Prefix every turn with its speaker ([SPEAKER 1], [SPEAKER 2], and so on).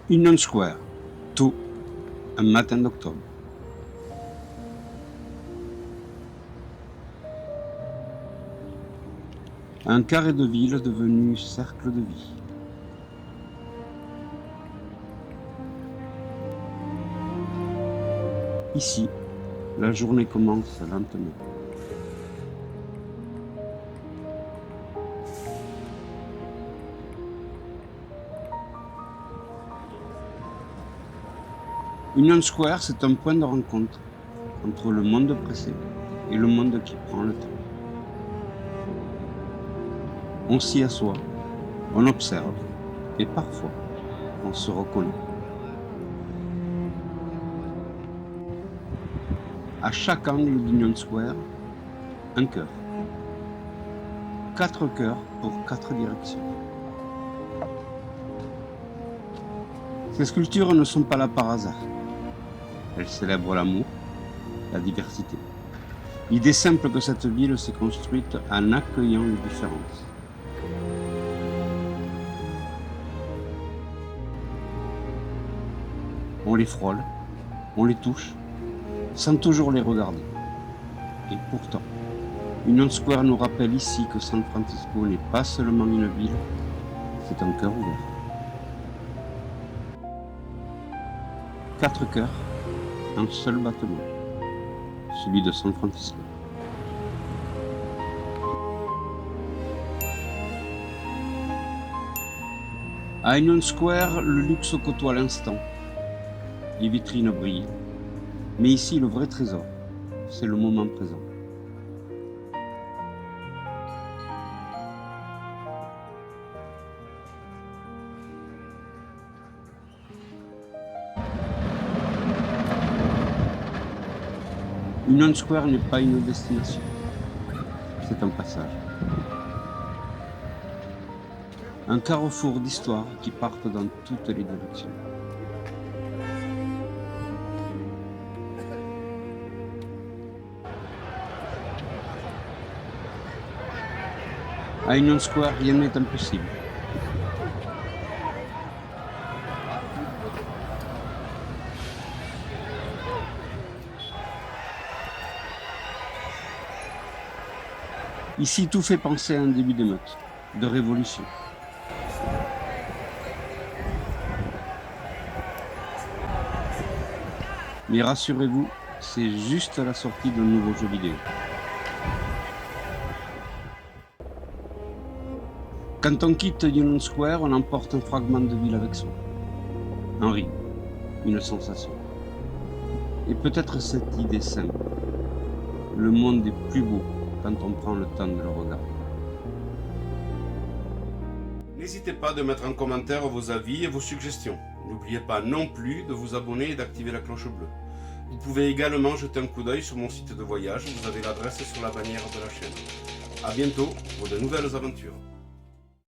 [SPEAKER 1] Union Square, tôt, un matin d'octobre. Un carré de ville devenu cercle de vie. Ici, la journée commence lentement. Union Square, c'est un point de rencontre entre le monde pressé et le monde qui prend le temps. On s'y assoit, on observe et parfois on se reconnaît. À chaque angle d'Union Square, un cœur. 4 cœurs pour 4 directions. Ces sculptures ne sont pas là par hasard. Elles célèbrent l'amour, la diversité. L'idée simple que cette ville s'est construite en accueillant les différences. On les frôle, on les touche, sans toujours les regarder. Et pourtant, Union Square nous rappelle ici que San Francisco n'est pas seulement une ville, c'est un cœur ouvert. 4 cœurs, un seul battement, celui de San Francisco. À Union Square, le luxe côtoie l'instant. Les vitrines brillent. Mais ici, le vrai trésor, c'est le moment présent. Union Square n'est pas une destination, c'est un passage. Un carrefour d'histoires qui partent dans toutes les directions. À Union Square, rien n'est impossible. Ici, tout fait penser à un début d'émeute, de révolution. Mais rassurez-vous, c'est juste la sortie d'un nouveau jeu vidéo. Quand on quitte Union Square, on emporte un fragment de ville avec soi. Un rythme, une sensation. Et peut-être cette idée simple. Le monde est plus beau quand on prend le temps de le regarder. N'hésitez pas de mettre en commentaire vos avis et vos suggestions. N'oubliez pas non plus de vous abonner et d'activer la cloche bleue. Vous pouvez également jeter un coup d'œil sur mon site de voyage, vous avez l'adresse sur la bannière de la chaîne. A bientôt pour de nouvelles aventures.